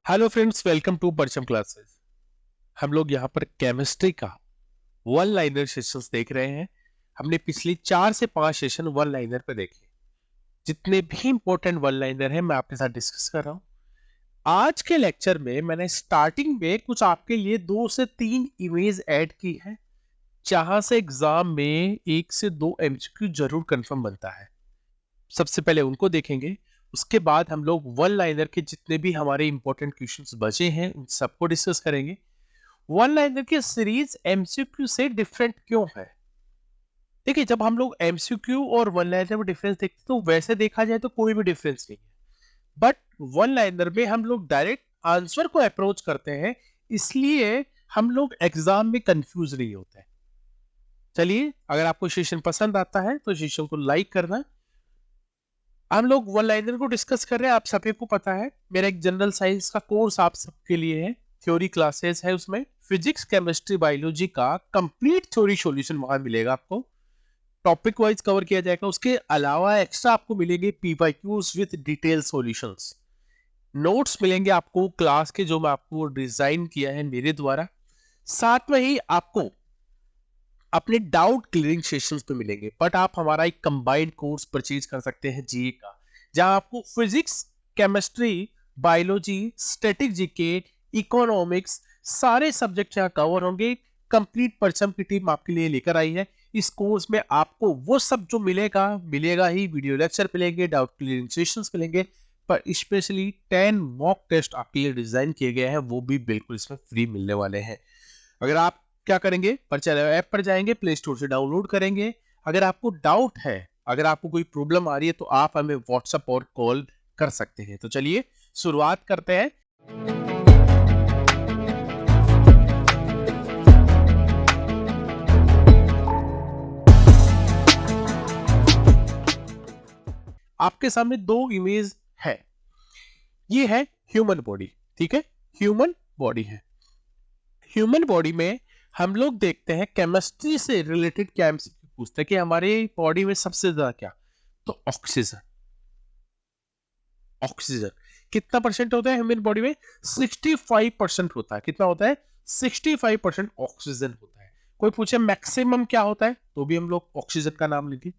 Hello friends, welcome to परचम classes. हम लोग यहाँ पर केमिस्ट्री का वन लाइनर सेशंस देख रहे हैं। हमने पिछली 4 से 5 सेशन वन लाइनर पे देखे। जितने भी इंपॉर्टेंट वन लाइनर हैं मैं आपके साथ डिस्कस कर रहा हूँ। आज के लेक्चर में मैंने स्टार्टिंग में कुछ आपके लिए 2 से 3 इमेज ऐड की है, जहां से एग्जाम में 1 से 2 एमसीक्यू जरूर कंफर्म बनता है। सबसे पहले उनको देखेंगे, उसके बाद हम लोग वन लाइनर के जितने भी हमारे इंपॉर्टेंट क्वेश्चंस बचे हैं उन सबको डिस्कस करेंगे। वन लाइनर की सीरीज एमसीक्यू से डिफरेंट क्यों है? देखिए, जब हम लोग एमसीक्यू और वन लाइनर में डिफरेंस देखते हैं तो वैसे देखा जाए तो कोई भी डिफरेंस नहीं है, बट वन लाइनर में हम लोग डायरेक्ट आंसर को अप्रोच करते हैं, इसलिए हम लोग एग्जाम में कंफ्यूज नहीं होते हैं। चलिए, अगर आपको सेशन पसंद आता है तो सेशन को लाइक करना। हम लोग वन लाइनर को डिस्कस कर रहे हैं। आप सभी को पता है मेरा एक जनरल साइंस का कोर्स आप सबके लिए है, थ्योरी क्लासेस है, उसमें फिजिक्स केमिस्ट्री बायोलॉजी का कंप्लीट थ्योरी सॉल्यूशन वहां मिलेगा। आपको टॉपिक वाइज कवर किया जाएगा। उसके अलावा एक्स्ट्रा आपको मिलेंगे PYQs with detail solutions, notes मिलेंगे आपको क्लास के जो मैं आपको डिजाइन किया है मेरे द्वारा। साथ में ही आपको अपने डाउट क्लियरिंग सेशंस पे मिलेंगे। बट आप हमारा एक कंबाइंड कोर्स परचेज कर सकते हैं जीए का, जहां आपको physics, chemistry, biology, static GK, economics सारे सब्जेक्ट यहाँ कवर होंगे। कंप्लीट परचम की टीम आपके लिए लेकर आई है। इस कोर्स में आपको वो सब जो मिलेगा ही। वीडियो लेक्चर मिलेंगे, डाउट क्लियरिंग सेशंस मिलेंगे, पर स्पेशली 10 मॉक टेस्ट आपके लिए डिजाइन किए गए हैं, वो भी बिल्कुल इसमें फ्री मिलने वाले हैं। अगर आप क्या करेंगे, परचम ऐप पर जाएंगे, प्ले स्टोर से डाउनलोड करेंगे। अगर आपको डाउट है, अगर आपको कोई प्रॉब्लम आ रही है तो आप हमें व्हाट्सएप और कॉल कर सकते हैं। तो चलिए शुरुआत करते हैं। आपके सामने दो इमेज है। ये है ह्यूमन बॉडी, ठीक है, ह्यूमन बॉडी है। ह्यूमन बॉडी में हम लोग देखते हैं केमिस्ट्री से रिलेटेड क्या एमसीक्यू पूछते हैं कि हमारे बॉडी में सबसे ज्यादा क्या, तो ऑक्सीजन। ऑक्सीजन कितना परसेंट होता है ह्यूमन बॉडी में? 65% होता है। कितना होता है? 65% ऑक्सीजन होता है। कोई पूछे मैक्सिमम क्या होता है, तो भी हम लोग ऑक्सीजन का नाम लेंगे।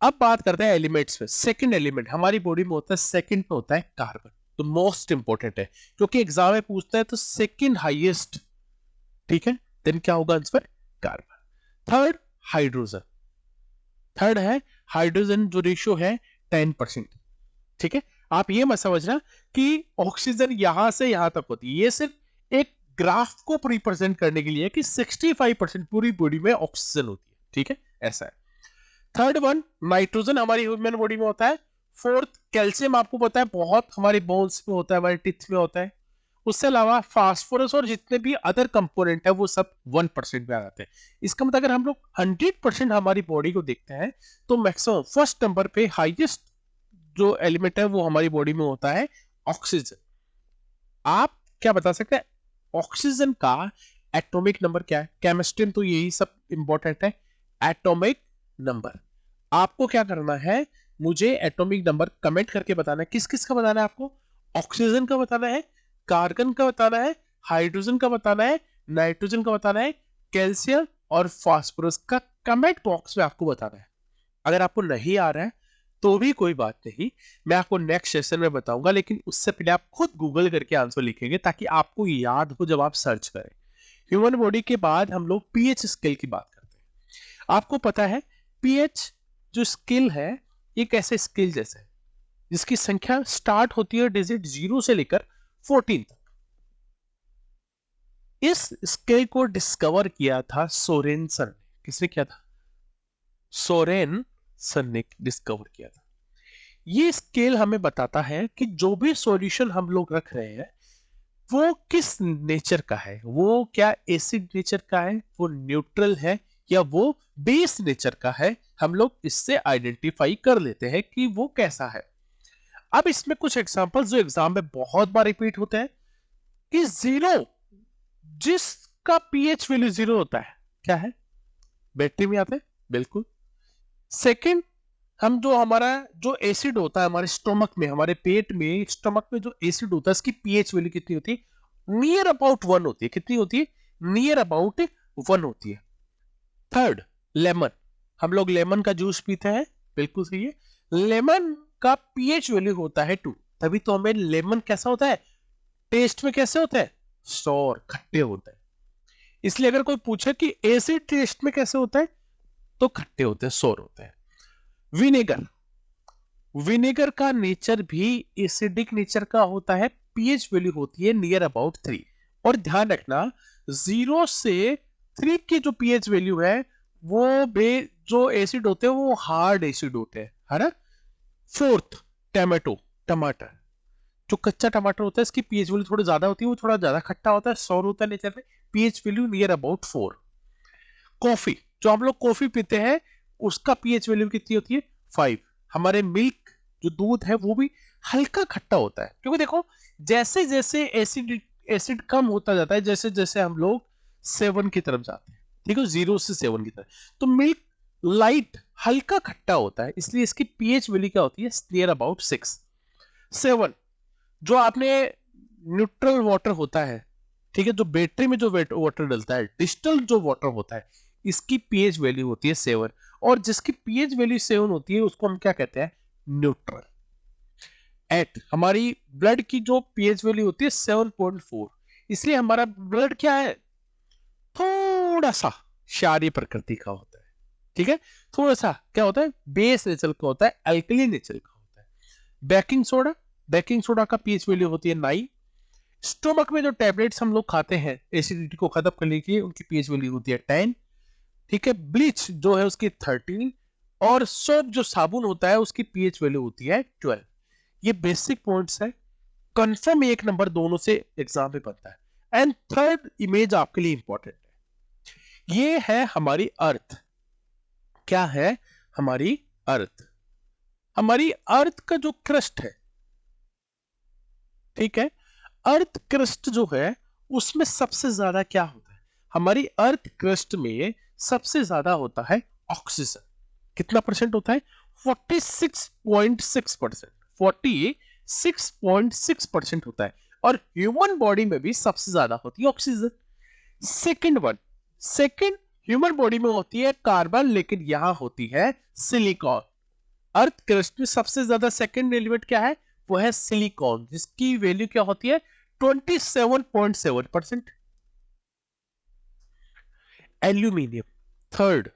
अब बात करते हैं एलिमेंट्स में। सेकंड एलिमेंट हमारी बॉडी में होता है, सेकंड पे होता है कार्बन। तो मोस्ट इंपॉर्टेंट है, क्योंकि एग्जाम में पूछता है तो सेकंड हाईएस्ट, ठीक है। देन क्या होगा answer? Carbon. Third hydrogen. Third है हाइड्रोजन, जो रेशियो है 10%, ठीक है। आप ये मत समझना कि ऑक्सीजन यहां से यहां तक होती है, ये सिर्फ एक ग्राफ को रिप्रेजेंट करने के लिए कि 65% पूरी बॉडी में ऑक्सीजन होती है, ठीक है, ऐसा है। थर्ड वन नाइट्रोजन हमारी ह्यूमन बॉडी में होता है। फोर्थ कैल्शियम, आपको पता है बहुत हमारे बोन्स में होता है, हमारे टिथ में होता है। उससे अलावा फास्फोरस और जितने भी अदर कंपोनेंट है वो सब 1% में आ जाते हैं। इसका मतलब अगर हम लोग 100% हमारी बॉडी को देखते हैं तो मैक्सिमम फर्स्ट नंबर पे हाईएस्ट जो एलिमेंट है वो हमारी बॉडी में होता है ऑक्सीजन। आप क्या बता सकते हैं ऑक्सीजन का एटॉमिक नंबर क्या है? केमिस्ट्री में तो यही सब इंपॉर्टेंट है, एटॉमिक नंबर। आपको क्या करना है, मुझे एटॉमिक नंबर कमेंट करके बताना है। किस किस का बताना है आपको? ऑक्सीजन का बताना है, कार्बन का बताना है, हाइड्रोजन का बताना है, नाइट्रोजन का बताना है, कैल्शियम और फास्फोरस का कमेंट बॉक्स में आपको बताना है। अगर आपको नहीं आ रहा है तो भी कोई बात नहीं, मैं आपको नेक्स्ट सेशन में बताऊंगा, लेकिन उससे पहले आप खुद गूगल करके आंसर लिखेंगे ताकि आपको याद हो जब आप सर्च करें। ह्यूमन बॉडी के बाद हम लोग पीएच स्केल की बात करते हैं। आपको पता है पीएच जो स्केल है ये कैसे स्केल जैसे है, जिसकी संख्या स्टार्ट होती है डिजिट 0 से लेकर 14 तक। इस स्केल को डिस्कवर किया था सोरेनसन ने। किसने किया था? सोरेनसन ने डिस्कवर किया था। ये स्केल हमें बताता है कि जो भी सॉल्यूशन हम लोग रख रहे हैं वो किस नेचर का है। वो क्या एसिड नेचर का है, वो न्यूट्रल है, या वो बेस नेचर का है। हम लोग इससे आइडेंटिफाई कर लेते हैं कि वो कैसा है। अब इसमें कुछ एग्जांपल्स जो एग्जाम में बहुत बार रिपीट होते हैं कि जीरो, जिसका पीएच वैल्यू 0 होता है, क्या है? बैटरी में आते हैं, बिल्कुल। सेकंड हम जो हमारा जो एसिड होता है हमारे स्टोमक में, हमारे पेट में, स्टोमक में जो एसिड होता है इसकी पीएच वैल्यू कितनी होती है? नियर अबाउट 1 होती है। कितनी होती है? नियर अबाउट 1 होती है। Third, lemon. हम लोग लेमन का जूस पीते हैं, बिल्कुल सही है। लेमन का पीएच वैल्यू होता है 2। तभी तो हमें लेमन कैसा होता है? टेस्ट में कैसे होता है? सॉर, खट्टे होता है। इसलिए अगर कोई पूछे कि एसिड टेस्ट में कैसे होता है, तो खट्टे होते हैं, सॉर होते हैं। विनेगर, विनेगर का नेचर भी एसिडिक नेचर का होता है। पीएच वैल्यू होती है नियर अबाउट 3। और ध्यान रखना, 0 से 3 की जो पीएच वैल्यू है वो जो एसिड होते हैं वो हार्ड एसिड होते हैं, है ना। फोर्थ, टमाटो, टमाटर। जो कच्चा टमाटर होता है इसकी पीएच वैल्यू थोड़ी ज्यादा होती है, वो थोड़ा ज्यादा खट्टा होता है, सॉर होता है नेचर में। PH value near about 4। Coffee, जो हम लोग कॉफी पीते हैं उसका पीएच वैल्यू कितनी होती है? 5। हमारे मिल्क, जो दूध है वो भी हल्का खट्टा होता है, क्योंकि देखो जैसे जैसे एसिड एसिड कम होता जाता है, जैसे जैसे हम लोग 7 की तरफ जाते हैं, ठीक है, 0 से 7 की तरफ, तो मिल्क लाइट हल्का खट्टा होता है, इसलिए इसकी पीएच वैल्यू क्या होती है? Near about 6। 7, जो आपने न्यूट्रल वाटर होता है, ठीक है, जो बैटरी में जो वाटर डलता है, डिस्टल जो वाटर होता है, इसकी पीएच वैल्यू होती है 7। और जिसकी पीएच वैल्यू 7 होती है उसको हम क्या कहते हैं? न्यूट्रल। 8, हमारी ब्लड की जो पीएच वैल्यू होती है 7.4। इसलिए हमारा ब्लड क्या है? थोड़ा सा क्षारीय प्रकृति का होता है, ठीक है। थोड़ा सा क्या होता है? बेस नेचर का होता है, अल्कली नेचर का होता है। बेकिंग सोडा, बेकिंग सोडा का पीएच वैल्यू होती है 9। स्टोमक में जो टैबलेट्स हम लोग खाते हैं एसिडिटी को खत्म करने के लिए, उनकी पीएच वैल्यू होती है 10, ठीक है। ब्लीच जो है उसकी 13। और सोप, जो साबुन होता है, उसकी पीएच वैल्यू होती है 12। ये बेसिक पॉइंट्स है, कंफर्म 1 नंबर दोनों से एग्जाम में बनता है। एंड थर्ड इमेज आपके लिए इंपॉर्टेंट है, ये है हमारी अर्थ। क्या है? हमारी अर्थ। हमारी अर्थ का जो क्रस्ट है, ठीक है, अर्थ क्रस्ट जो है उसमें सबसे ज्यादा क्या होता है? हमारी अर्थ क्रस्ट में सबसे ज्यादा होता है ऑक्सीजन। कितना परसेंट होता है? 46.6%। 46.6% होता है। और ह्यूमन बॉडी में भी सबसे ज्यादा होती है ऑक्सीजन। सेकंड ह्यूमन बॉडी में होती है कार्बन, लेकिन यहां होती है सिलिकॉन। अर्थ क्रस्ट में सबसे ज्यादा सेकंड एलिमेंट क्या है? वो है सिलिकॉन, जिसकी वैल्यू क्या होती है? 27.7%। Aluminium, third.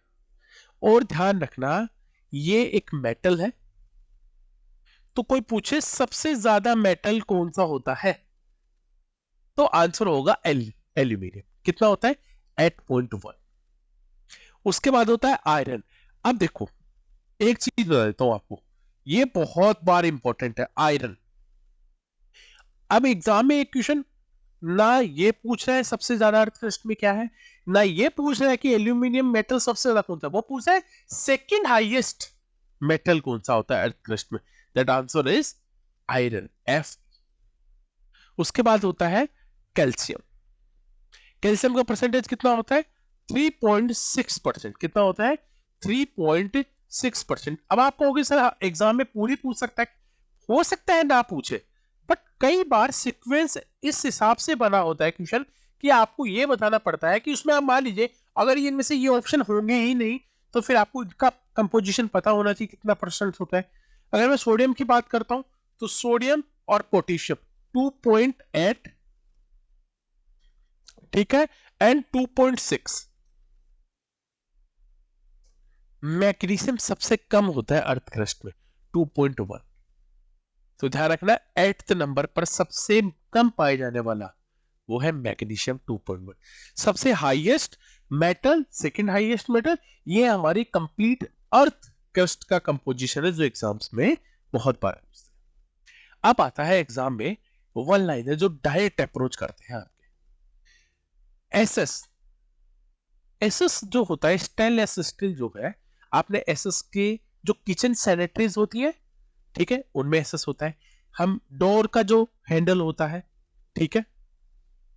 और ध्यान रखना, ये एक मेटल है, तो कोई पूछे सबसे ज्यादा मेटल कौन सा होता है, तो आंसर होगा एल्यूमिनियम। कितना होता है? 8.1। उसके बाद होता है आयरन। अब देखो, एक चीज बता देता हूं आपको, ये बहुत बार इंपॉर्टेंट है, आयरन। अब एग्जाम में एक क्वेश्चन ना ये पूछ रहा है सबसे ज्यादा अर्थ क्रस्ट में क्या है, ना ये पूछ रहा है कि एल्यूमिनियम मेटल सबसे ज्यादा कौन सा, वो पूछ रहा है सेकंड हाईएस्ट मेटल कौन सा होता है अर्थ क्रस्ट में। That answer is iron, F. उसके बाद होता है कैल्शियम। कैल्शियम का परसेंटेज कितना होता है? 3.6%। कितना होता है? 3.6%। अब आप कहोगे सर एग्जाम में पूरी पूछ सकता है, हो सकता है ना पूछे, बट कई बार सीक्वेंस इस हिसाब से बना होता है क्वेश्चन कि आपको यह बताना पड़ता है कि उसमें आप मान लीजिए अगर इनमें से ये ऑप्शन होंगे ही नहीं, तो फिर आपको इनका कंपोजिशन पता होना चाहिए कितना परसेंट होता है। अगर मैं सोडियम की बात करता हूं, तो सोडियम और पोटेशियम 2.8, ठीक है, एंड 2.6। मैग्नीशियम सबसे कम होता है अर्थ क्रस्ट में, 2.1। तो ध्यान रखना, 8th नंबर पर सबसे कम पाए जाने वाला वो है मैग्नीशियम, 2.1। सबसे highest metal, second highest metal, ये हमारी कंप्लीट अर्थ क्रस्ट का कंपोजिशन है, जो एग्जाम्स में बहुत बार पूछते हैं। अब आता है एग्जाम में वन लाइनर, जो डायरेक्ट अप्रोच करते हैं आपके। एसएस, एसएस जो होता है स्टेनलेस स्टील जो है, आपने एसएस के जो किचन सैनिटरीज होती है, ठीक है, उनमें एसएस होता है। हम डोर का जो हैंडल होता है, ठीक है,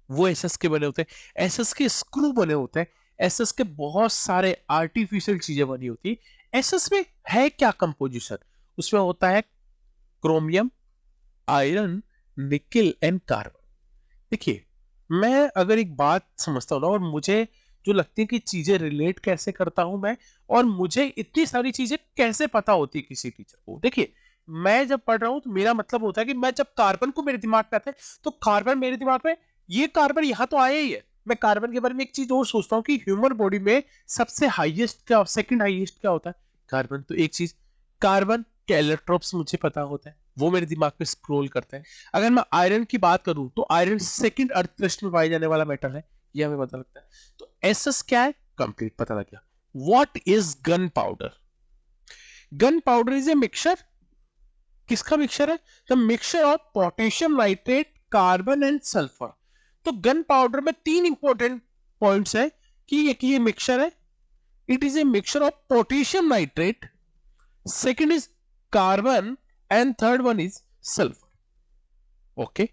वो एसएस के बने होते हैं। एसएस के स्क्रू बने होते हैं। एसएस के बहुत सारे आर्टिफिशियल चीजें बनी होती है। एसएस में है क्या कंपोजिशन? उसमें होता है chromium, iron, nickel and carbon. देखिए, मैं अगर एक बात समझता हूँ ना, और मुझे जो लगती है कि चीजें रिलेट कैसे करता हूं मैं, और मुझे इतनी सारी चीजें कैसे पता होती है किसी टीचर को। देखिए, मैं जब पढ़ रहा हूं तो मेरा मतलब होता है कि मैं जब कार्बन को मेरे दिमाग में आता है तो कार्बन मेरे दिमाग में, ये कार्बन यहां तो आया ही है। मैं कार्बन के बारे में एक चीज और सोचता हूँ कि ह्यूमन बॉडी में सबसे हाईएस्ट क्या, सेकंड हाईएस्ट क्या होता है? कार्बन। तो एक चीज, कार्बन के एलेक्ट्रॉन्स मुझे पता होता है, वो मेरे दिमाग में स्क्रॉल करते हैं। अगर मैं आयरन की बात करूं तो आयरन सेकंड अर्थ क्रस्ट में पाया जाने वाला मेटल है, ये हमें पता लगता है। तो एसएस क्या है? कंप्लीट पता लग गया। What is gun powder? Gun powder is a mixture. किसका मिक्सचर है? The mixture of potassium nitrate, carbon and sulphur. तो गन पाउडर में तीन इंपॉर्टेंट पॉइंट्स है कि एक ये मिक्सचर है, it is a mixture of potassium nitrate, second is carbon, and third one is sulphur. Okay,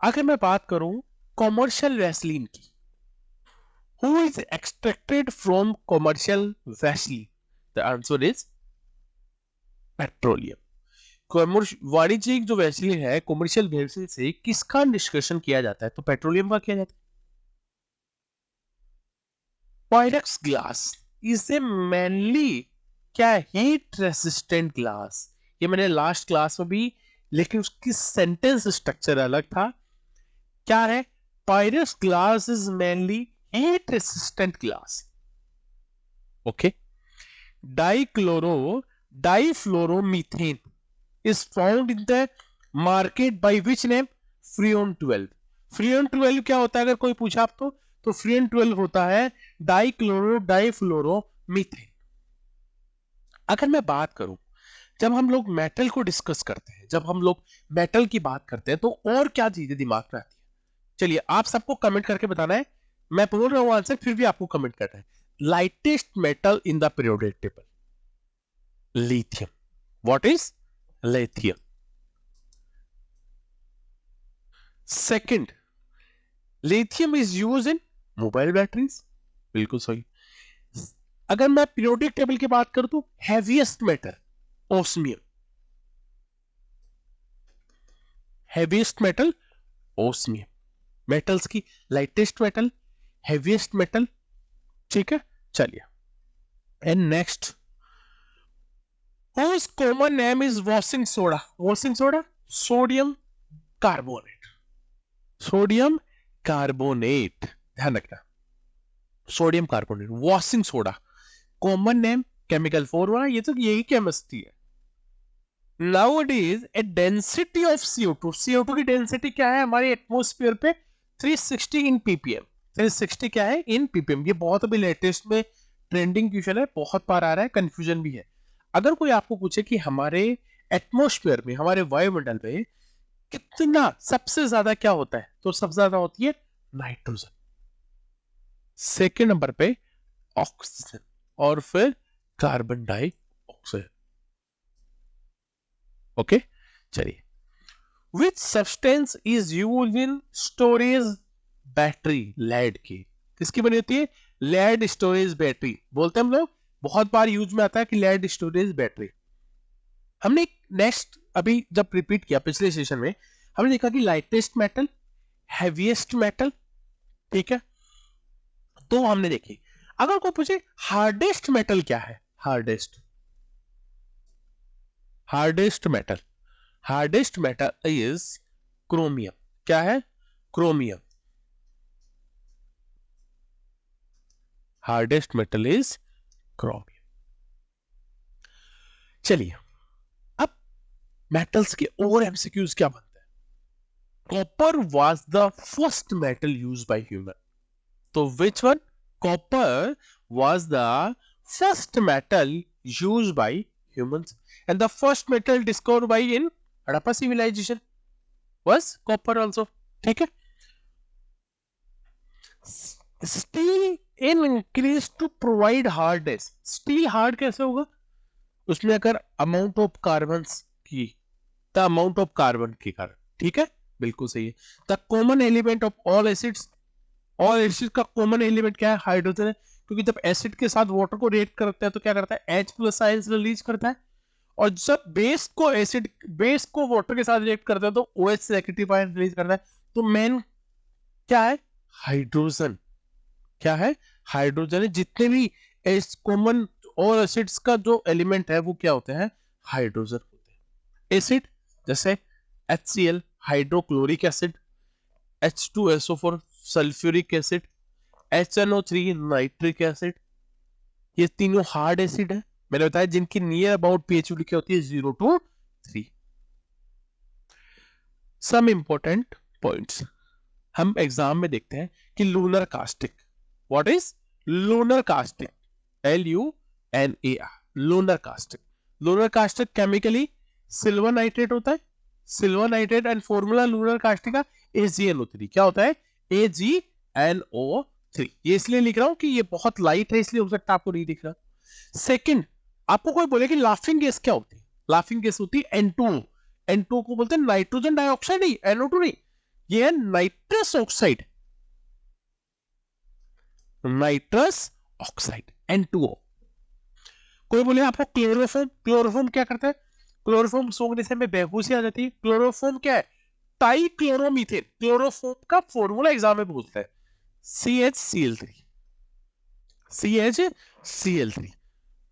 अगर मैं बात करूं कॉमर्शियल वैसलीन की, who is extracted from commercial Vaseline? The answer is petroleum. वाणिज्यिक जो वैसलीन है, कॉमर्शियल वैसलीन से किसका निष्कर्षण किया जाता है? तो पेट्रोलियम का किया जाता है। Pyrex glass is a mainly क्या, हीट रेसिस्टेंट ग्लास। ये मैंने लास्ट क्लास में भी, लेकिन उसकी सेंटेंस स्ट्रक्चर अलग था। क्या है? Pyrex glass is mainly heat resistant glass. Okay. Difluoromethane is found in the market by which name? Freon 12। Freon 12 क्या होता है अगर कोई पूछा आप तो Freon 12 होता है डाइफ्लोरोमीथेन। अगर मैं बात करूं, जब हम लोग मेटल को डिस्कस करते हैं, जब हम लोग मेटल की बात करते हैं, तो और क्या चीजें दिमाग में आती है? चलिए, आप सबको कमेंट करके बताना है। मैं बोल रहा हूं आंसर, फिर भी आपको कमेंट करना है। Lightest metal in the periodic table, lithium. What is lithium? Second, lithium is use in mobile batteries. बिल्कुल सही। अगर मैं पीरियोडिक टेबल की बात करूं तो heaviest metal osmium. Heaviest metal osmium. Metals की लाइटेस्ट मेटल, हैवीएस्ट मेटल। ठीक है, चलिए। And next, whose common name is washing soda? washing soda, sodium carbonate. Sodium carbonate, ध्यान रखना, sodium carbonate, washing soda. Common name chemical formula, ये तो यही chemistry है। Nowadays a density of CO2, CO2 की डेंसिटी क्या है हमारे एटमॉस्फेयर पे? 360 इन ppm। 360 क्या है? इन ppm। ये बहुत अभी लेटेस्ट में ट्रेंडिंग क्वेश्चन है, बहुत बार आ रहा है, कंफ्यूजन भी है। अगर कोई आपको पूछे कि हमारे एटमॉस्फेयर में, हमारे वायुमंडल में कितना सबसे ज्यादा क्या होता है, तो सबसे ज्यादा होती है नाइट्रोजन, सेकेंड नंबर पे ऑक्सीजन, और फिर कार्बन डाइऑक्साइड। ओके, चलिए। Which substance is use in storage battery? Lead की। किसकी बनी होती है? लेड स्टोरेज बैटरी बोलते हैं हम लोग, बहुत बार यूज में आता है कि लेड स्टोरेज बैटरी। हमने नेक्स्ट अभी जब रिपीट किया पिछले सेशन में, हमने देखा कि लाइटेस्ट मेटल, हैवीएस्ट मेटल, ठीक है। तो हमने देखी, अगर कोई पूछे हार्डेस्ट मेटल क्या है? Hardest metal, hardest metal is chromium. क्या है? Chromium. Hardest metal is chromium. चलिए, अब मेटल्स के और एमसीक्यूज क्या बनते हैं? Copper was the first metal used by human. तो which one? Copper was the first metal used by humans, and the first metal discovered by in Harappa civilization was copper also. ठीक है। Steel in increase to provide hardness. Steel hard कैसे होगा? उसमें अगर amount of carbon की, the amount of carbon के कारण। ठीक है, बिल्कुल सही है। The common element of all acids, all acid का कॉमन एलिमेंट क्या है? हाइड्रोजन है। क्योंकि जब एसिड के साथ वाटर को रिएक्ट करता है तो क्या करता है, H+ आयंस रिलीज करता है, और जब बेस को वाटर के साथ रिएक्ट करता है तो OH नेगेटिव आयन रिलीज करता है। तो मेन क्या है, हाइड्रोजन। क्या है, हाइड्रोजन है। जितने भी कॉमन और एसिड्स का जो एलिमेंट है वो क्या होते हैं, हाइड्रोजन होते हैं। एसिड जैसे HCl hydrochloric acid, H2SO4 sulphuric acid, HNO3 nitric acid, ये तीनों हार्ड एसिड है। मैंने बताया जिनकी नियर अबाउट pH लिखी होती है 0 to 3। सम इंपॉर्टेंट पॉइंट्स हम एग्जाम में देखते हैं कि lunar caustic, what is lunar caustic, LUNAR, lunar caustic. Lunar caustic chemically silver nitrate होता है, silver nitrate, and formula lunar caustic का AgNO3। क्या होता है, AgNO3। ये इसलिए लिख रहा हूं कि ये बहुत लाइट है, इसलिए हो सकता है आपको नहीं दिख रहा। सेकंड, आपको कोई बोले कि लाफिंग गैस क्या होती है, लाफिंग गैस होती है N2। N2 को बोलते हैं नाइट्रोजन डाइऑक्साइड, नहीं NO2 नहीं, ये है nitrous oxide, nitrous oxide N2O। कोई बोले आपको क्लोरोफॉर्म, क्लोरोफॉर्म क्या करता है, क्लोरोफॉर्म सूंघने से हमें बेहोशी आ जाती है। क्लोरोफॉर्म क्या है, टाइक्लोरोमीथेन। क्लोरोफॉर्म का फॉर्मूला एग्जाम में पूछता है, CHCl3, CHCl3,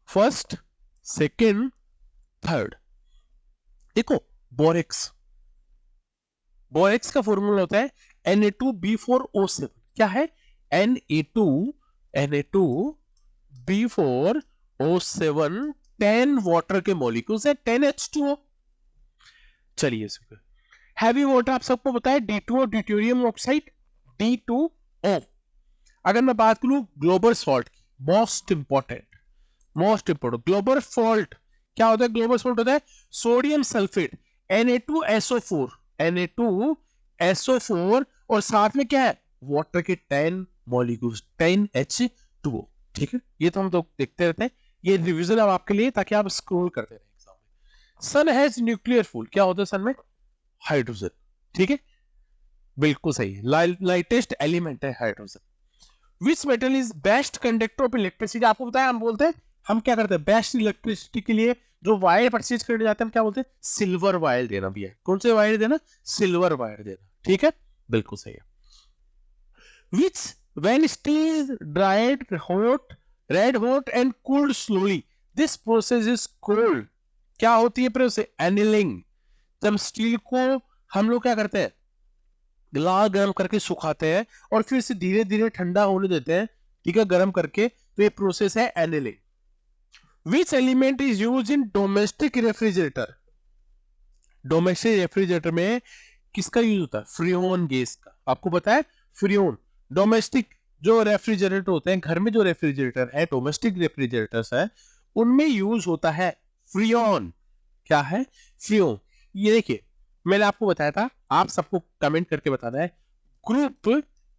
first, second, third. देखो बोरेक्स, बोरेक्स का फॉर्मूला होता है Na2B4O7। क्या है, Na2B4O7, 10 वाटर के मॉलिक्यूल्स है, 10H2O। चलिए हैवी वाटर आप सबको पता है D2O, ड्यूटेरियम ऑक्साइड, D2O। अगर मैं बात करूं ग्लोबल सॉल्ट की, मोस्ट इंपोर्टेंट ग्लोबल सॉल्ट क्या होता है, ग्लोबल सॉल्ट होता है सोडियम सल्फेट Na2SO4, Na2SO4, और साथ में क्या है, वाटर के 10 मॉलिक्यूल्स, 10H2O। ठीक है, ये तो हम तो देखते रहते हैं, ये रिवीजन अब आपके लिए ताकि आप स्क्रॉल करते रहें एग्जाम में। सन हैज न्यूक्लियर फूल, क्या होता है सन में, हाइड्रोजन। ठीक है, बिल्कुल सही है, लाइटेस्ट एलिमेंट है hydrogen. Which metal is best conductor of electricity, आपको बताया, हम बोलते हैं, हम क्या करते हैं बेस्ट इलेक्ट्रिसिटी के लिए जो वायर परचेज करने जाते हैं हम क्या बोलते हैं, सिल्वर वायर देना भी है। कौन से वायर देना, सिल्वर वायर देना। ठीक है, बिल्कुल सही है। विच when steel dried hot, red hot and cooled slowly, this process is called, क्या होती है प्रोसेस, एनिलिंग। जब स्टील को हम लोग क्या करते हैं, लाल गर्म करके सुखाते हैं और फिर इसे धीरे धीरे ठंडा होने देते हैं, ठीक है, गर्म करके, तो ये प्रोसेस है annealing. Which element is use in domestic refrigerator, domestic refrigerator में किसका यूज होता है, फ्रियोन गैस का। आपको पता है फ्रियोन, डोमेस्टिक जो रेफ्रिजरेटर होते हैं, घर में जो रेफ्रिजरेटर है, डोमेस्टिक रेफ्रिजरेटर्स है, उनमें यूज होता है फ्रियोन। क्या है, फ्रियोन। ये देखिए मैंने आपको बताया था, आप सबको कमेंट करके बताना है, ग्रुप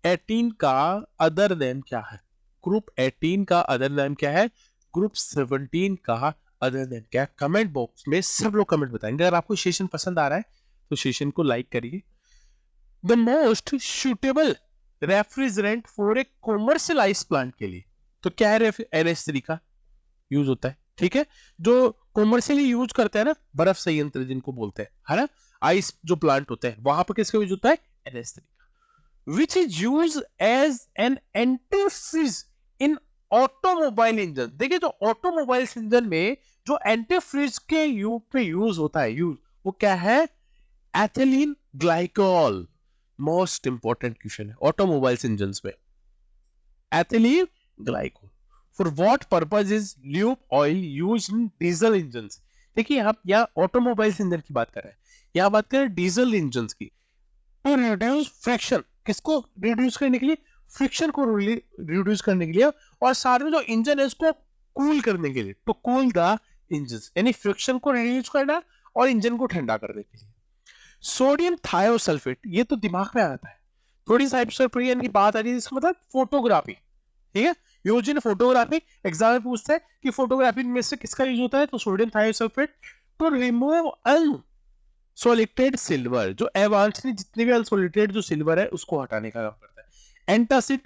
18 का अदर नेम क्या है, ग्रुप 18 का अदर नेम क्या है, ग्रुप 17 का अदर नेम क्या है। कमेंट बॉक्स में सब लोग कमेंट बताएंगे। अगर आपको सेशन पसंद आ रहा है तो सेशन को लाइक करिए। The most suitable refrigerant for a commercialise plant के लिए, तो क्या है, NH3 का यूज होता है। ठीक है, जो कॉमर्शियली यूज करते हैं ना, बर्फ संयंत्र जिनको बोलते हैं, है ना, आइस जो प्लांट होते हैं, वहां पर किसका यूज होता है, NH3 का। Which is use as an antifreeze in automobile engine. देखिए जो ऑटोमोबाइल इंजन में जो एंटीफ्रीज के रूप में यूज होता है, वो क्या है, ethylene glycol. Most important question है ऑटोमोबाइल इंजन में, ethylene glycol. For what purpose is lube oil use in diesel engine. देखिए आप यहाँ ऑटोमोबाइल इंजन की बात कर रहे हैं, यहाँ बात करें डीजल इंजन की। टू रिड्यूस फ्रिक्शन, किसको रिड्यूस करने के लिए, फ्रिक्शन को रिड्यूस करने के लिए, और साथ में जो इंजन है उसको कूल करने के लिए, तो कूल द इंजन, यानी फ्रिक्शन को रिड्यूस करना और इंजन को ठंडा करने के लिए। सोडियम थायोसल्फेट, ये तो दिमाग में आता है, थोड़ी सा की बात आ रही है, इसका मतलब फोटोग्राफी। ठीक है, यूज इन फोटोग्राफी, एग्जाम में पूछता है कि फोटोग्राफी में से किसका यूज होता है, तो sodium thiosulphate. To remove unsolicited silver, जो एवांछनीय जितने भी अनसोलिटेड जो सिल्वर है उसको हटाने का काम करता है। एंटासिड,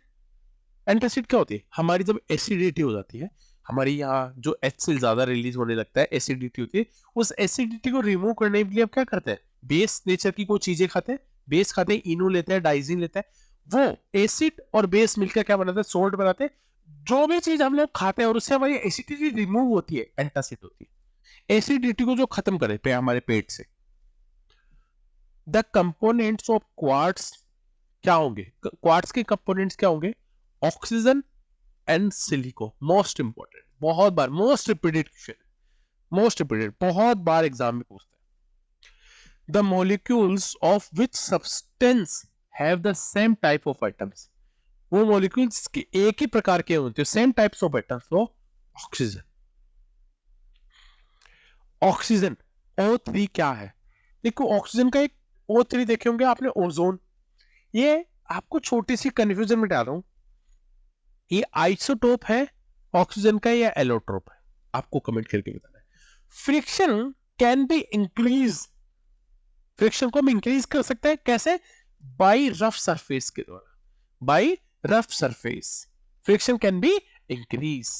एंटासिड क्या होती है? हमारी जब एसिडिटी हो जाती है, हमारी यहाँ जो HCl ज्यादा रिलीज होने लगता है, एसिडिटी होती है, उस एसिडिटी को रिमूव करने के लिए अब क्या करते हैं? बेस नेचर की कोई चीजें खाते हैं, बेस खाते हैं, इनो लेते हैं, डाइजिन लेते हैं, वो एसिड और बेस मिलकर क्या बनाते हैं? सोल्ट बनाते हैं। जो भी चीज हम लोग खाते हैं और उससे हमारी एसिडिटी रिमूव होती है, एंटासिड होती है। एसिडिटी को जो खत्म करे पे हमारे पेट से। द कंपोनेंट्स ऑफ क्वार्ट्स क्या होंगे? क्वार्ट्स के कंपोनेंट्स क्या होंगे? Oxygen and silicon. Most important, बहुत बार most repeated question, most repeated, बहुत बार एग्जाम में पूछते हैं। The molecules of which substance have the same type of items. वो मॉलिक्यूल्स के एक ही प्रकार के होते हैं, सेम टाइप्स ऑफ आइटम्स। तो ऑक्सीजन, ऑक्सीजन O3 क्या है? देखो ऑक्सीजन का एक O3 देखे होंगे आपने, ओजोन। ये आपको छोटी सी कंफ्यूजन में डाल रहा हूं, ये आइसोटोप है ऑक्सीजन का या एलोट्रोप है? आपको कमेंट करके बताना है। Friction can be increase, friction को हम इंक्रीज कर सकते हैं कैसे? बाई रफ सरफेस के द्वारा, by rough surface friction can be increase.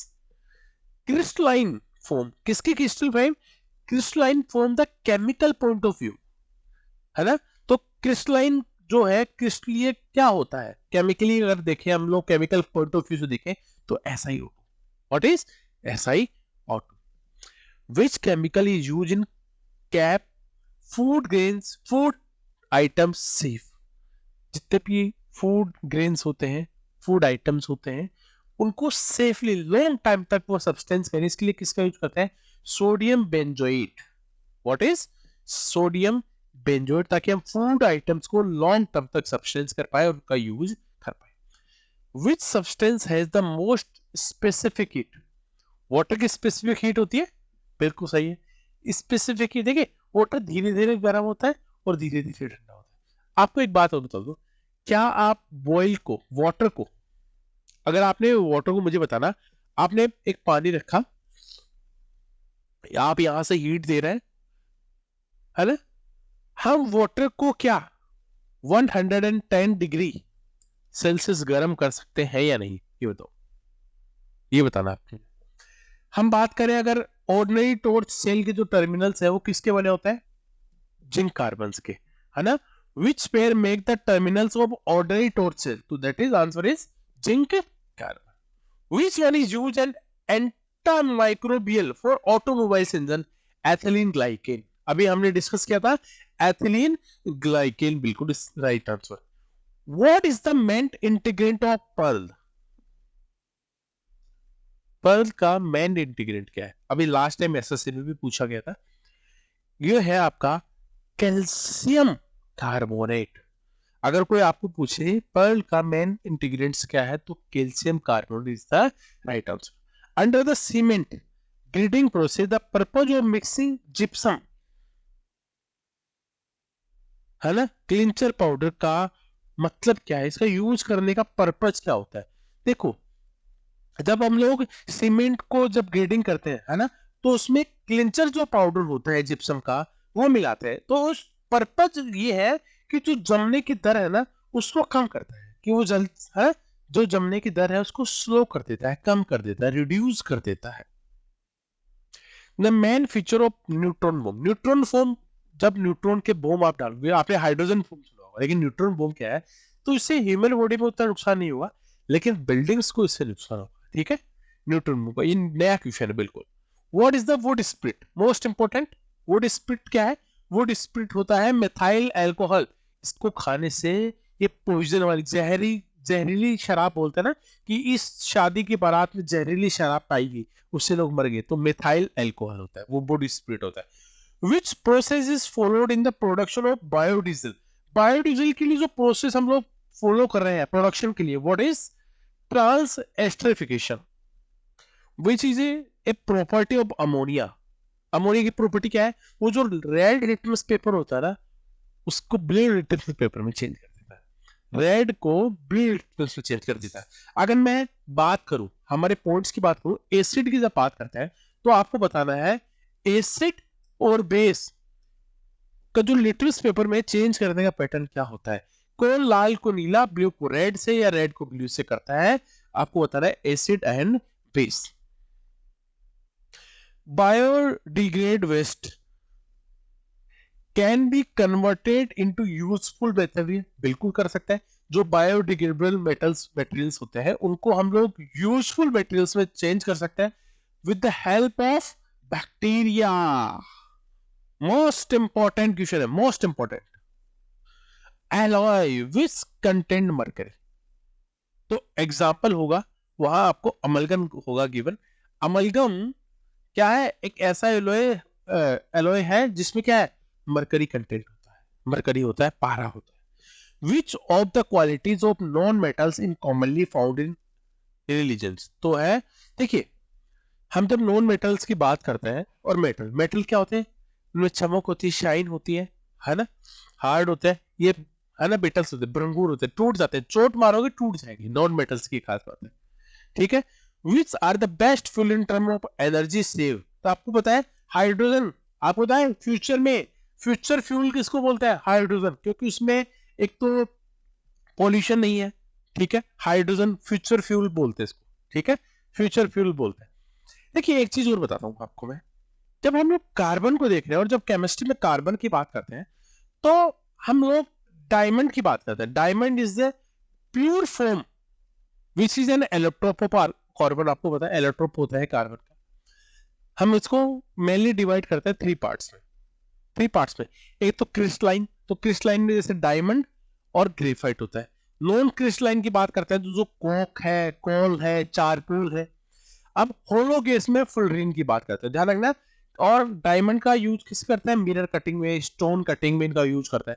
Crystalline form, किसकी crystal form? Crystalline form the chemical point of view, है ना? तो क्रिस्टलाइन जो है, क्रिस्टलीय क्या होता है केमिकली? अगर देखें हम लोग केमिकल पॉइंट ऑफ व्यू से देखें तो SiO2। What is SiO2? Which chemical is used in cap food grains, food items safe. जितने भी फूड ग्रेन्स होते हैं, फूड आइटम्स होते हैं, उनको सेफली लॉन्ग टाइम तक वो सब्सटेंस करने, इसके लिए किसका यूज करते हैं? Sodium benzoate. What is sodium benzoate, ताकि हम फूड आइटम्स को लॉन्ग टर्म तक सब्सटेंस कर पाए और उनका यूज कर पाए। Which substance has the most specific heat? Water की स्पेसिफिक हीट होती है, बिल्कुल सही है। स्पेसिफिक हीट, देखिए वाटर धीरे धीरे गर्म होता है और धीरे धीरे ठंडा होता है। आपको एक बात और बता दो, क्या आप बॉइल को, वाटर को, अगर आपने वाटर को, मुझे बताना, आपने एक पानी रखा, आप यहां से हीट दे रहे हैं, है ना? हम वाटर को क्या 110 डिग्री सेल्सियस गर्म कर सकते हैं या नहीं? ये बताओ, ये बताना आपने। हम बात करें अगर ऑर्डिनरी टॉर्च सेल के जो टर्मिनल्स है वो किसके बने होते हैं? जिंक कार्बन्स के, है ना? Which pair make the terminals of ordinary torch cell? तो that is answer is zinc carbon. Which one is used an antimicrobial for automobiles engine? Ethylene glycan. अभी हमने डिस्कस किया था एथिलीन ग्लाइकेन, बिल्कुल right answer. What is the main ingredient of pearl? Pearl का main ingredient क्या है? अभी last time SSC में भी पूछा गया था। ये है आपका कैल्शियम कार्बोनेट। अगर कोई आपको पूछे पर्ल का मेन इंटीग्रेंट्स क्या है, तो calcium carbonate is the right answer. Under the cement grading process the purpose of mixing gypsum, है ना? क्लिंचर पाउडर का मतलब क्या है? इसका यूज करने का पर्पज क्या होता है? देखो, जब हम लोग सीमेंट को जब ग्रेडिंग करते हैं, है ना, तो उसमें क्लिंचर जो पाउडर होता है जिप्सम का, वो मिलाते हैं। तो उस पर्पज ये है कि जो जमने की दर है ना, उसको कम करता है, कि वो जल है, जो जमने की दर है उसको स्लो कर देता है, कम कर देता है, रिड्यूस कर देता है। The main feature of neutron bomb. Neutron bomb, जब न्यूट्रॉन के बम आप डालोगे, आपने हाइड्रोजन बम सुना होगा, लेकिन न्यूट्रॉन बम क्या है? तो इससे ह्यूमन बॉडी में उतना नुकसान नहीं हुआ, लेकिन बिल्डिंग्स को इससे नुकसान होगा। ठीक है, न्यूट्रॉन बम का ये नया क्वेश्चन है बिल्कुल। What is the wood split? Most important, would split क्या है? वुड स्प्लिट होता है मिथाइल अल्कोहल। इसको खाने से ये पॉइजन वाली जहरीली शराब बोलते हैं ना, कि इस शादी की बारात में जहरीली शराब पाई गई, उससे लोग मर गए, तो मिथाइल अल्कोहल होता है, वो वुड स्प्लिट होता है। Which process is followed in the production of biodiesel? Biodiesel के लिए जो प्रोसेस हम लोग फॉलो कर रहे हैं प्रोडक्शन के लिए, what is transesterification. Which is a property of ammonia. Ammonia की प्रॉपर्टी क्या है? वो जो रेड लिटमस पेपर होता है ना, उसको ब्लू लिटमस पेपर में चेंज कर देता है, रेड को ब्लू लिटमस में चेंज कर देता है। अगर मैं बात करूं, हमारे पॉइंट्स की बात करूं, एसिड की जब बात करते हैं, तो आपको बताना है एसिड और बेस का जो लिटमस पेपर में चेंज करने का पैटर्न क्या होता है। कौन लाल को नीला, ब्लू को रेड से, या रेड को ब्लू से करता है? आपको बताना है acid and base. Biodegrade waste can be converted into useful material, बिल्कुल कर सकता है। जो बायोडिग्रेडेबल मटेरियल्स होते हैं उनको हम लोग यूजफुल मटेरियल्स में चेंज कर सकते हैं with the help of bacteria. Most important question है, मोस्ट इंपॉर्टेंट। एलॉय विच कंटेंट मरकरी, तो एग्जाम्पल होगा वहां आपको अमलगम होगा गिवन। अमलगम क्या है, एक ऐसा एलॉय है जिसमें क्या है, मरकरी कंटेंट होता है, मरकरी होता है, पारा होता है। Which of the qualities of non metals in commonly found in religions, तो है देखिए, हम जब नॉन मेटल्स की बात करते हैं, और मेटल मेटल क्या होते हैं, उनमें चमक होती है, शाइन होती है ना, हार्ड होता है, ये है ना, मेटल्स होते हैं, भंगुर होते हैं, टूट जाते हैं, चोट मारोगे टूट जाएगी, नॉन मेटल्स की खास बात है, ठीक है। Which are the best fuel in term of energy save, तो आपको पता है हाइड्रोजन, आपको पता है फ्यूचर में फ्यूचर फ्यूल किसको बोलते हैं, हाइड्रोजन, क्योंकि उसमें एक तो पॉल्यूशन नहीं है, ठीक है, हाइड्रोजन फ्यूचर फ्यूल बोलते हैं इसको, ठीक है, फ्यूचर फ्यूल बोलते हैं। देखिए एक चीज और बताता हूं आपको मैं, जब हम लोग कार्बन को देख रहे हैं और जब केमिस्ट्री में कार्बन की बात करते हैं तो हम लोग डायमंड की बात करते हैं। Diamond is the pure form which is an allotrope of carbon, आपको पता है एलोट्रोप होता है कार्बन का। हम इसको मेनली डिवाइड करते हैं थ्री पार्ट्स में, थ्री पार्ट्स में। एक तो क्रिस्टलाइन, तो क्रिस्टलाइन में जैसे डायमंड और ग्रेफाइट होता है। नॉन क्रिस्टलाइन की बात करते हैं तो जो कोक है, कोल है, चारकोल है। अब होलो गैस में फुलरीन की बात करते हैं, ध्यान रखना। और डायमंड का यूज किस करता है, मिरर कटिंग में, स्टोन कटिंग में इनका यूज करता है।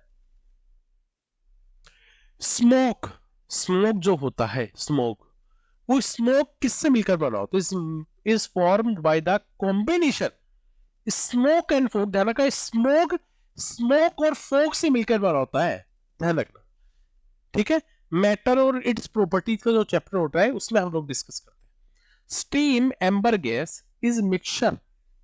स्मोक, स्मोक जो होता है, स्मोक, वो स्मोक किससे मिलकर बना होता है, is formed by the combination smoke and fog. ध्यान रखना, स्मोक स्मोक और फोक से मिलकर बना होता है, ध्यान रखना, ठीक है। मैटर और इट्स प्रॉपर्टीज का जो चैप्टर होता है उसमें हम लोग डिस्कस करते हैं। Steam amber gas is mixture,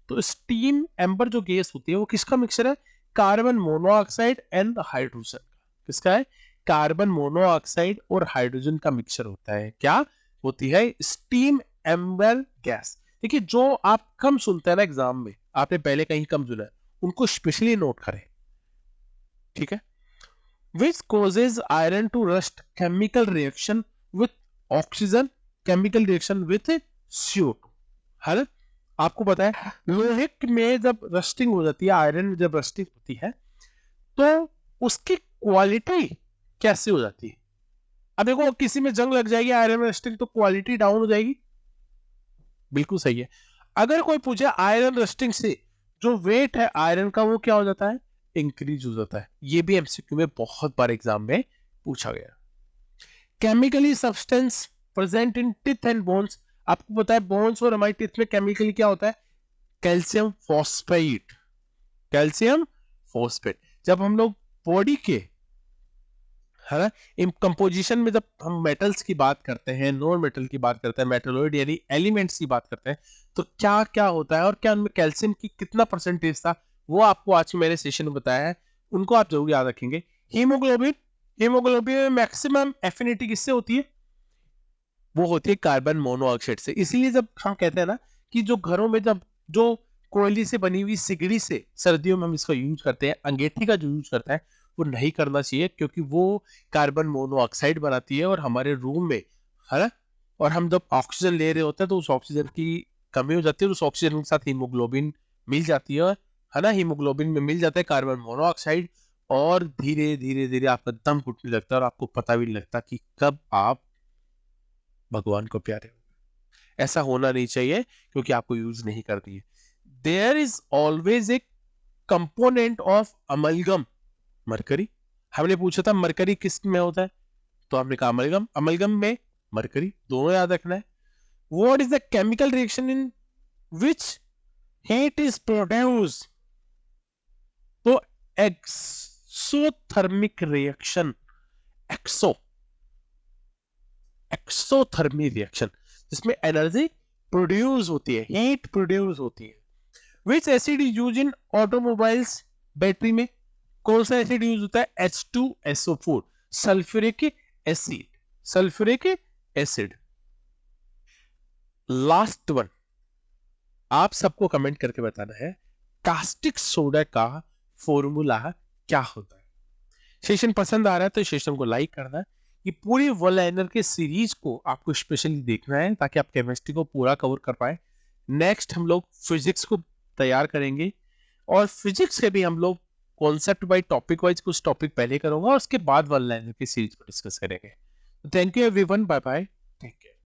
तो स्टीम एम्बर जो गैस होती है वो किसका मिक्सचर है, कार्बन मोनोऑक्साइड एंड हाइड्रोजन का। किसका है, कार्बन मोनोऑक्साइड और हाइड्रोजन का मिक्सचर होता है। क्या होती है, स्टीम एम्बर गैस। देखिए जो आप कम सुनते हैं ना एग्जाम में, आपने पहले कहीं कम सुना है, उनको स्पेशली नोट करें, ठीक है। विच causes iron to rust, chemical reaction with oxygen, chemical reaction with CO2, है ना। आपको पता है लोहे में जब रस्टिंग हो जाती है, आयरन जब रस्टिंग होती है तो उसकी क्वालिटी कैसे हो जाती है। अब देखो किसी में जंग लग जाएगी आयरन में रस्टिंग, तो क्वालिटी डाउन हो जाएगी, बिल्कुल सही है। अगर कोई पूछे आयरन रस्टिंग से जो वेट है आयरन का वो क्या हो जाता है, इंक्रीज हो जाता है। ये भी एमसीक्यू में बहुत बार एग्जाम में पूछा गया। Chemically substance present in teeth and bones, आपको पता है बोन्स और हमारी टीथ में केमिकली क्या होता है, कैल्शियम फॉस्फेट, कैल्शियम फॉस्फेट। जब हम लोग बॉडी के, है ना, इन कंपोजिशन में जब हम मेटल्स की बात करते हैं, नॉन मेटल की बात करते हैं, मेटलोइड यानी एलिमेंट्स की बात करते हैं, तो क्या क्या होता है और क्या उनमें कैल्शियम की कितना परसेंटेज था, वो आपको आज मैंने सेशन में बताया है, उनको आप जरूर याद रखेंगे। हीमोग्लोबिन, हीमोग्लोबिन में मैक्सिमम एफिनिटी किससे होती है, वो होती है कार्बन मोनोऑक्साइड से। इसीलिए जब हम कहते हैं ना कि जो घरों में जब जो कोयले से बनी हुई सिगड़ी से सर्दियों में हम इसका यूज करते हैं, अंगीठी का जो यूज करता है वो नहीं करना चाहिए, क्योंकि वो कार्बन मोनोऑक्साइड बनाती है और हमारे रूम में, है ना, और हम जब ऑक्सीजन ले रहे होते हैं तो उस ऑक्सीजन की कमी हो जाती है, उस ऑक्सीजन के साथ हीमोग्लोबिन मिल जाती है ना, हीमोग्लोबिन में मिल जाता है कार्बन मोनोऑक्साइड, और धीरे धीरे धीरे आपका दम घुटने लगता है और आपको पता भी नहीं लगता कि कब आप भगवान को प्यारे हो। ऐसा होना नहीं चाहिए क्योंकि आपको यूज नहीं करती है। There is always a component of amalgam mercury. हमने पूछा था मरकरी किस में होता है, तो हमने कहा अमलगम, अमलगम में मरकरी, दोनों याद रखना है। What is the chemical reaction in which heat is produce, तो एक्सोथर्मिक रिएक्शन, एक्सो एक्सोथर्मी रिएक्शन जिसमें एनर्जी प्रोड्यूस होती है, हीट प्रोड्यूस होती है। विच acid is use in automobiles, battery में कौन सा एसिड यूज होता है, H2SO4, sulphuric acid, sulphuric acid. Last one, आप सबको कमेंट करके बताना है कास्टिक सोडा का फॉर्मूला क्या होता है। सेशन पसंद आ रहा है तो सेशन को लाइक करना है। ये पूरी वन लाइनर के सीरीज को आपको स्पेशली देखना है ताकि आप केमिस्ट्री को पूरा कवर कर पाए। नेक्स्ट हम लोग फिजिक्स को तैयार करेंगे और फिजिक्स के भी हम लोग कॉन्सेप्ट वाइज टॉपिक वाइज कुछ टॉपिक पहले करूंगा और उसके बाद वन लाइनर की सीरीज को डिस्कस करेंगे। Thank you everyone, bye bye, take care.